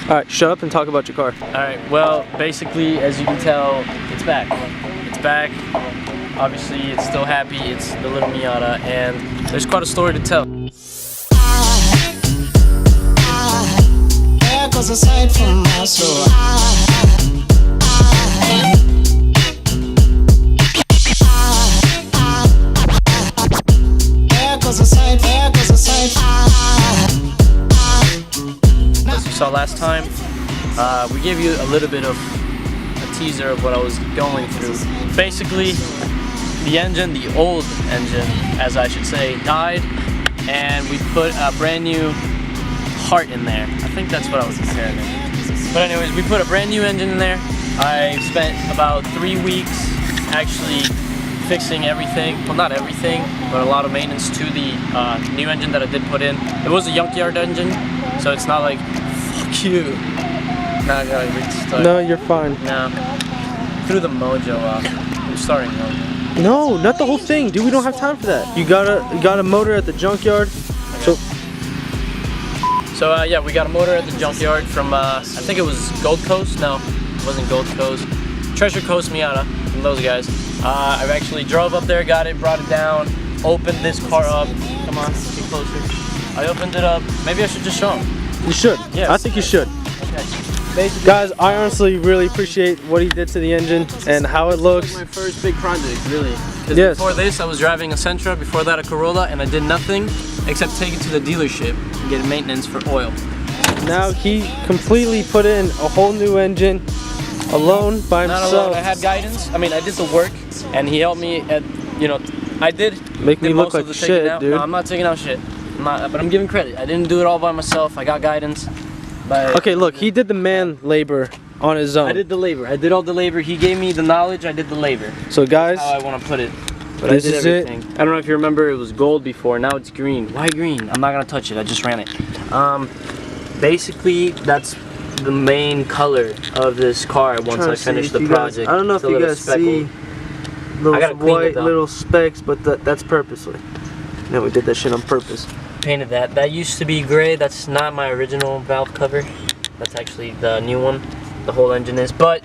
Alright, shut up and talk about your car. Alright, well, basically, as you can tell, it's back. It's back. Obviously, it's still happy. It's the little Miata, and there's quite a story to tell. There goes a sight from my soul. There goes a sight, there goes a sight. As you saw last time, we gave you a little bit of a teaser of what I was going through. Basically, the engine, the old engine, as I should say, died, and we put a brand new heart in there. I think that's what I was comparing it. But anyways, we put a brand new engine in there. I spent about 3 weeks actually fixing everything. Well, not everything, but a lot of maintenance to the new engine that I did put in. It was a junkyard engine, so it's not like, fuck you. Now I gotta restart. No, you're fine. No. Threw the mojo off. I'm starting mojo. No, not the whole thing, dude. We don't have time for that. You got a motor at the junkyard. Okay. So yeah, we got a motor at the junkyard from I think it was Gold Coast. No, it wasn't Gold Coast. Treasure Coast Miata from those guys. I've actually drove up there, got it, brought it down, opened this car up. Come on, get closer. I opened it up. Maybe I should just show them. You should. Yes. I think you should. Okay. Basically, Guys, I honestly really appreciate what he did to the engine and how it looks. my first big project, really. Yes. Before this, I was driving a Sentra, before that a Corolla, and I did nothing except take it to the dealership and get maintenance for oil. Now he completely put in a whole new engine alone by Not himself. alone, I had guidance. I mean, I did the work, and he helped me at, you know, I did Make me look most of like the taking shit, out. dude. No, I'm not taking out shit. But I'm giving credit. I didn't do it all by myself. I got guidance. But Okay, look, he did the man labor on his own. I did the labor. I did all the labor. He gave me the knowledge. I did the labor. So guys, How I want to put it. But this I did is everything. I don't know if you remember, it was gold before. Now it's green. Why green? I'm not gonna touch it. I just ran it. Basically, that's the main color of this car once I finish the project. I don't know if It's a you little guys speckled. see I those gotta clean it, white though. little specks, but that's purposely. No, we did that shit on purpose. Painted that. That used to be gray. That's not my original valve cover. That's actually the new one. The whole engine is. But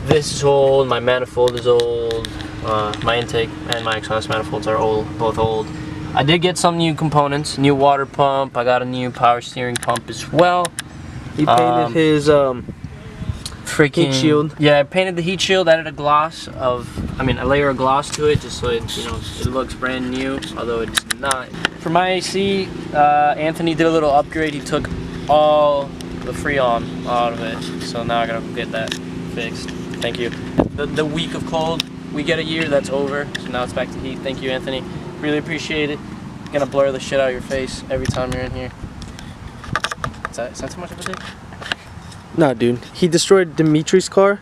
this is old. My manifold is old. My intake and my exhaust manifolds are old, both old. I did get some new components. New water pump. I got a new power steering pump as well. He painted his Freaking heat shield. Yeah, I painted the heat shield. Added a gloss of, a layer of gloss to it, just so it, it looks brand new, although it's not. For my AC, Anthony did a little upgrade. He took all the Freon out of it, so now I gotta go get that fixed. Thank you. The week of cold, we get a year, that's over, so now it's back to heat. Thank you, Anthony. Really appreciate it. Gonna blur the shit out of your face every time you're in here. Is that too much of a dick? No, dude. He destroyed Dimitri's car.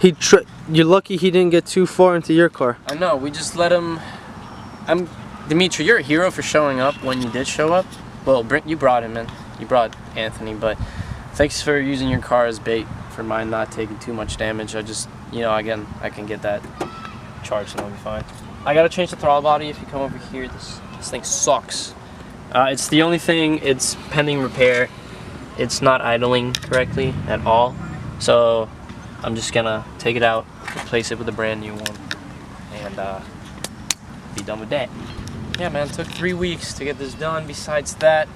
You're lucky he didn't get too far into your car. I know, we just let him. Dimitri, you're a hero for showing up when you did show up. Well, you brought him in. You brought Anthony, but thanks for using your car as bait for mine not taking too much damage. I just, again, I can get that charged and it'll be fine. I gotta change the throttle body. If you come over here, this thing sucks. It's the only thing, it's pending repair. It's not idling correctly at all. So I'm just gonna take it out, replace it with a brand new one, and be done with that. Yeah, man, it took 3 weeks to get this done. Besides that,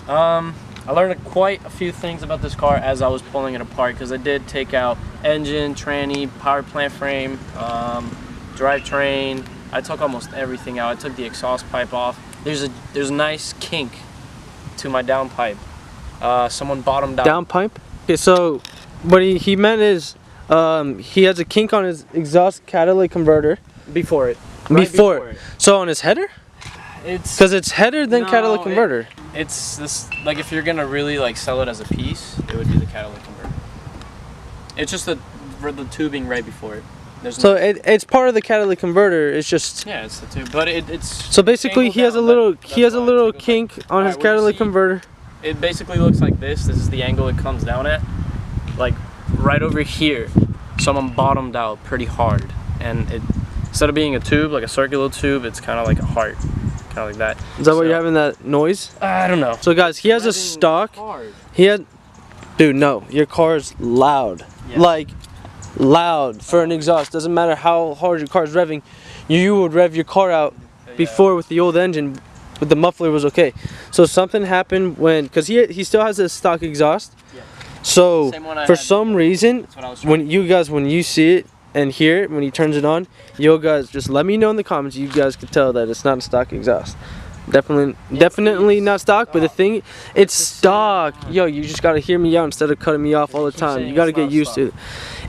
I learned quite a few things about this car as I was pulling it apart, because I did take out engine, tranny, power plant frame, drivetrain. I took almost everything out. I took the exhaust pipe off. There's a nice kink to my downpipe. Someone bottomed out. Downpipe? Okay, so what he meant is he has a kink on his exhaust catalytic converter. Before it. Before it. So on his header? It's Because it's header then catalytic converter. It's this, like, if you're gonna really sell it as a piece, it would be the catalytic converter. It's just the tubing right before it. So it's part of the catalytic converter. It's just yeah, it's the tube, but it's so basically he has a little kink on his catalytic converter. It basically looks like this. This is the angle it comes down at, like right over here. Someone bottomed out pretty hard, and it, instead of being a tube, like a circular tube, it's kind of like a heart, kind of like that. Is that why you're having that noise? I don't know. So guys, he has a stock. He had Dude, no. Your car's loud. Yeah. Like, loud for an exhaust. Doesn't matter how hard your car's revving. You would rev your car out before with the old engine, but the muffler was okay. So something happened when, because he still has a stock exhaust. Yeah. So Same one I for had some before. reason, That's what I was trying when you see it and hear it when he turns it on, you guys just let me know in the comments. You guys can tell that it's not a stock exhaust. Definitely not stock, but the thing, it's stock. Yo, you just gotta hear me out instead of cutting me off all the time. You gotta get used to it.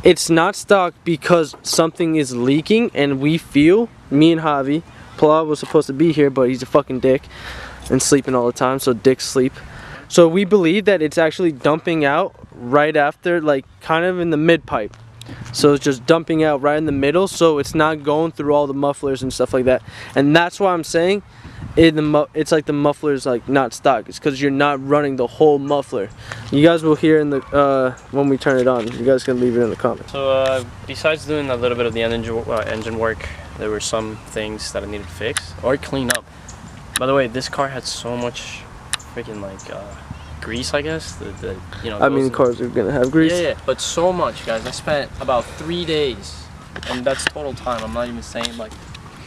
It's not stock because something is leaking, and we feel, me and Javi, Paul was supposed to be here, but he's a fucking dick and sleeping all the time, so dicks sleep. So we believe that it's actually dumping out right after, like kind of in the mid pipe. So it's just dumping out right in the middle, so it's not going through all the mufflers and stuff like that. And that's why I'm saying it's like the muffler's like not stock. It's because you're not running the whole muffler. You guys will hear in the when we turn it on. You guys can leave it in the comments. So besides doing a little bit of the engine work, there were some things that I needed to fix or clean up. By the way, this car had so much freaking like grease, I guess. I mean, cars are gonna have grease. Yeah, but so much, guys. I spent about 3 days, and that's total time. I'm not even saying like.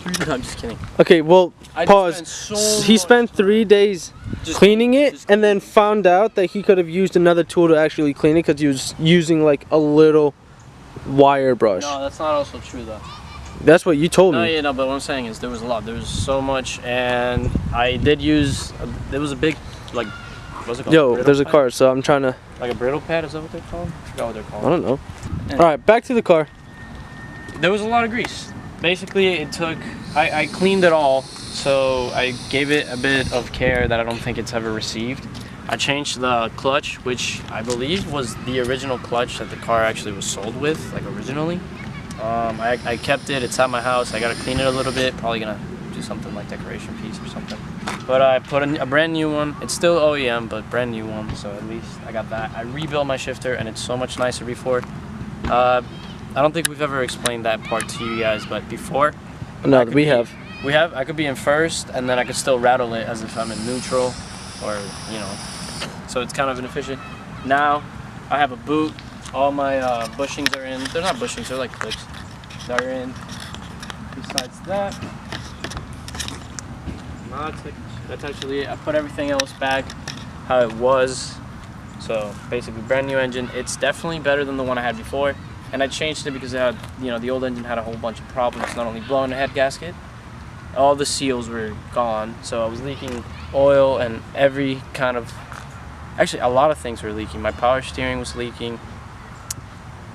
I'm just kidding. Okay, well, pause. He spent 3 days cleaning it, and then found out that he could have used another tool to actually clean it because he was using like a little wire brush. No, that's not also true though. That's what you told me. No, yeah, no, but what I'm saying is there was a lot. There was so much, and I did use. There was a big, like, what's it called? Yo, there's a car, so I'm trying to. Like a brittle pad, is that what they're called? I forgot what they're called. I don't know. All right, back to the car. There was a lot of grease. Basically, it took. I cleaned it all, so I gave it a bit of care that I don't think it's ever received. I changed the clutch, which I believe was the original clutch that the car actually was sold with, like originally. I kept it. It's at my house. I gotta clean it a little bit. Probably gonna do something like decoration piece or something. But I put a brand new one. It's still OEM, but brand new one. So at least I got that. I rebuilt my shifter, and it's so much nicer before. I don't think we've ever explained that part to you guys, but before. No, we have. We have. I could be in first, and then I could still rattle it as if I'm in neutral, or you know. So it's kind of inefficient. Now I have a boot. All my bushings are in. They're not bushings. They're like clips. They're in. Besides that, that's actually it. I put everything else back how it was. So basically, brand new engine. It's definitely better than the one I had before. And I changed it because it had, the old engine had a whole bunch of problems. Not only blowing the head gasket, all the seals were gone. So I was leaking oil and every kind of. Actually, a lot of things were leaking. My power steering was leaking.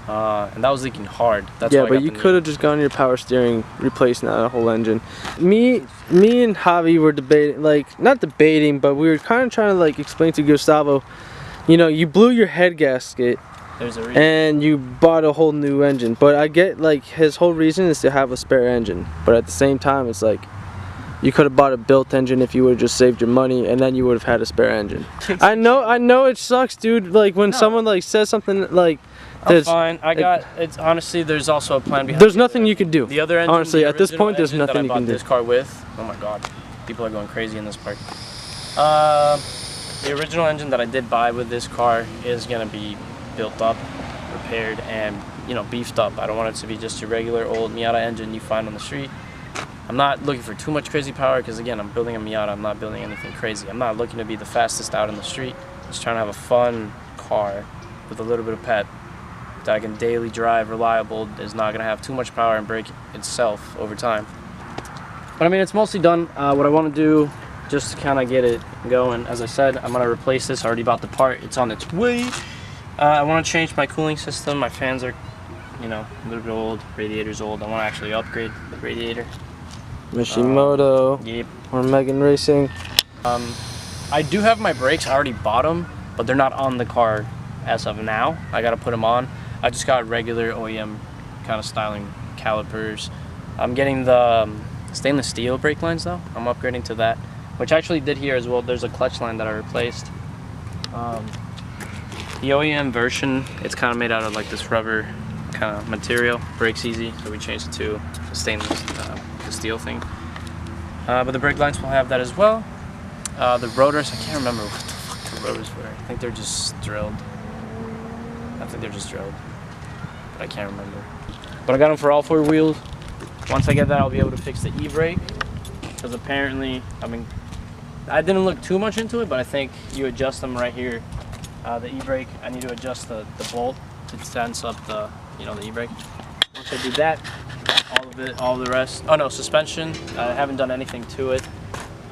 And that was leaking hard. That's yeah, why but you could have just gone your power steering, replacing that whole engine. Me and Javi were debating, like, not debating, but we were kind of trying to, like, explain to Gustavo, you blew your head gasket, There's a reason. and you bought a whole new engine. But I get, like, his whole reason is to have a spare engine. But at the same time, it's like, you could have bought a built engine if you would have just saved your money, and then you would have had a spare engine. I know it sucks, dude, like, when someone, like, says something, like, I'm fine. It's honestly, there's also a plan behind. There's nothing you can do. The other engine, honestly, at this point, there's nothing you can do. This car with. Oh my God, people are going crazy in this park. The original engine that I did buy with this car is gonna be built up, repaired, and beefed up. I don't want it to be just your regular old Miata engine you find on the street. I'm not looking for too much crazy power because again, I'm building a Miata. I'm not building anything crazy. I'm not looking to be the fastest out in the street. Just trying to have a fun car with a little bit of pep that I can daily drive, reliable, is not gonna have too much power and break itself over time. But I mean, it's mostly done. What I want to do, just to kind of get it going, as I said, I'm gonna replace this. I already bought the part. It's on its way. I want to change my cooling system. My fans are, a little bit old. Radiator's old. I want to actually upgrade the radiator. Mishimoto. Yep. Or Megan Racing. I do have my brakes. I already bought them, but they're not on the car as of now. I gotta put them on. I just got regular OEM kind of styling calipers. I'm getting the stainless steel brake lines though. I'm upgrading to that, which I actually did here as well. There's a clutch line that I replaced. The OEM version, it's kind of made out of like this rubber kind of material. Brakes easy, so we changed it to the stainless the steel thing. But the brake lines will have that as well. The rotors, I can't remember what the fuck the rotors were. I think they're just drilled. I think they're just drilled, but I can't remember. But I got them for all 4 wheels. Once I get that, I'll be able to fix the e-brake, because apparently, I mean, I didn't look too much into it, but I think you adjust them right here. The e-brake, I need to adjust the bolt to sense up the, you know, the e-brake. Once I do that, all the rest. Oh no, suspension, I haven't done anything to it.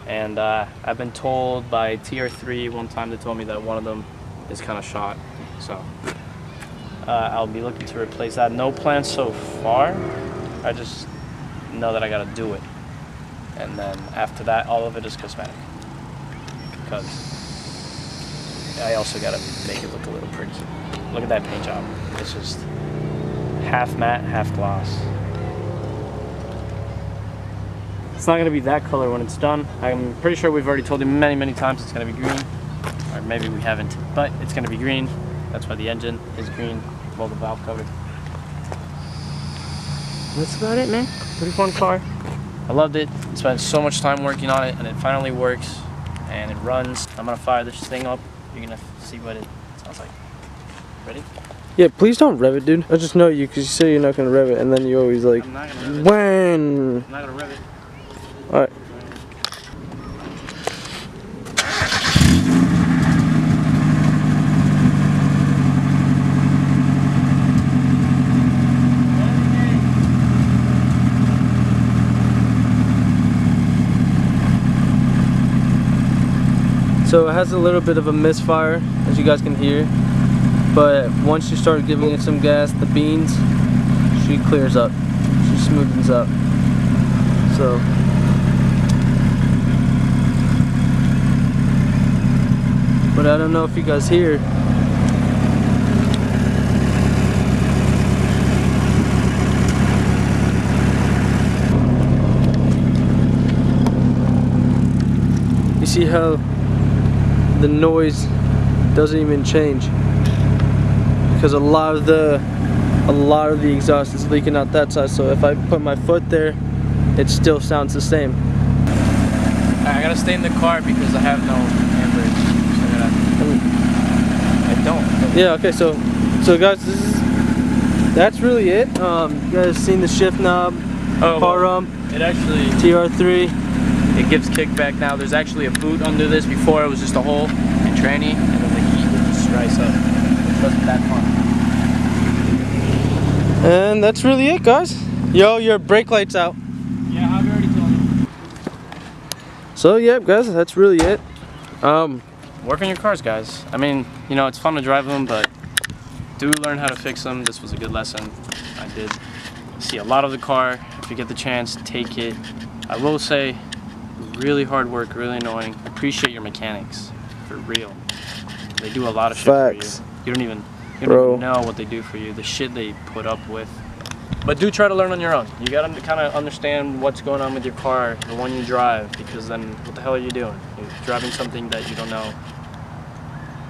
And I've been told by TR3 one time, they told me that one of them is kind of shot. So I'll be looking to replace that. No plans so far. I just know that I gotta do it. And then after that, all of it is cosmetic. Because I also gotta make it look a little pretty. Look at that paint job. It's just half matte, half gloss. It's not gonna be that color when it's done. I'm pretty sure we've already told you many, many times it's gonna be green. Or maybe we haven't, but it's gonna be green. That's why the engine is green, well, the valve cover. That's about it, man. Pretty fun car. I loved it. Spent so much time working on it, and it finally works, and it runs. I'm gonna fire this thing up. You're gonna see what it sounds like. Ready? Yeah, please don't rev it, dude. I just know you, because you say you're not gonna rev it, and then you always like, I'm not gonna rev it. when? I'm not gonna rev it. Alright. So it has a little bit of a misfire, as you guys can hear, but once you start giving it some gas, the beans, she clears up, she smoothens up. So but I don't know if you guys hear. You see how the noise doesn't even change, because a lot of the exhaust is leaking out that side. So if I put my foot there, it still sounds the same. I gotta stay in the car because I have no handbrake. So I don't. Yeah. Okay. So guys, that's really it. You guys seen the shift knob, car It actually TR3. It gives kickback now. There's actually a boot under this. Before it was just a hole and tranny, and then the heat would just rise up. It wasn't that fun. And that's really it, guys. Yo, your brake light's out. Yeah, I've already told you. So yeah, guys, that's really it. Work on your cars, guys. I mean, you know, it's fun to drive them, but do learn how to fix them. This was a good lesson. I did see a lot of the car. If you get the chance, take it. I will say, really hard work, really annoying. Appreciate your mechanics, for real. They do a lot of shit Facts. for you. You don't even know what they do for you, the shit they put up with. But do try to learn on your own. You gotta kind of understand what's going on with your car, the one you drive, because then what the hell are you doing? You're driving something that you don't know.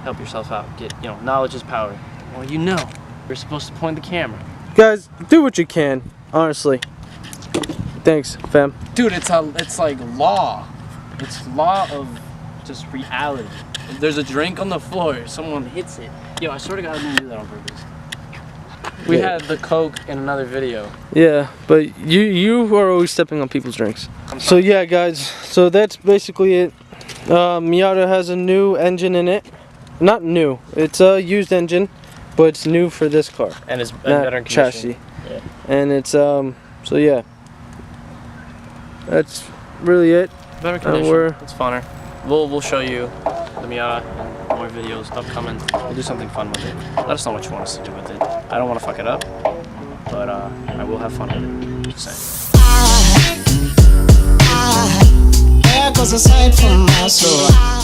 Help yourself out. You know, knowledge is power. Well, you know, you're supposed to point the camera. Guys, do what you can, honestly. Thanks, fam. Dude, it's like law. It's law of just reality. If there's a drink on the floor, someone hits it. Yo, I swear to God, I didn't do that on purpose. We had the Coke in another video. Yeah, but you are always stepping on people's drinks. So yeah, guys, so that's basically it. Miata has a new engine in it. Not new, it's a used engine, but it's new for this car. And it's better condition. Chassis. Yeah. And it's so yeah. That's really it. Better condition. It's funner. We'll show you the Miata, more videos upcoming. We'll do something fun with it. Let us know what you want us to do with it. I don't want to fuck it up, but I will have fun with it. Just saying. There goes a sight from my soul.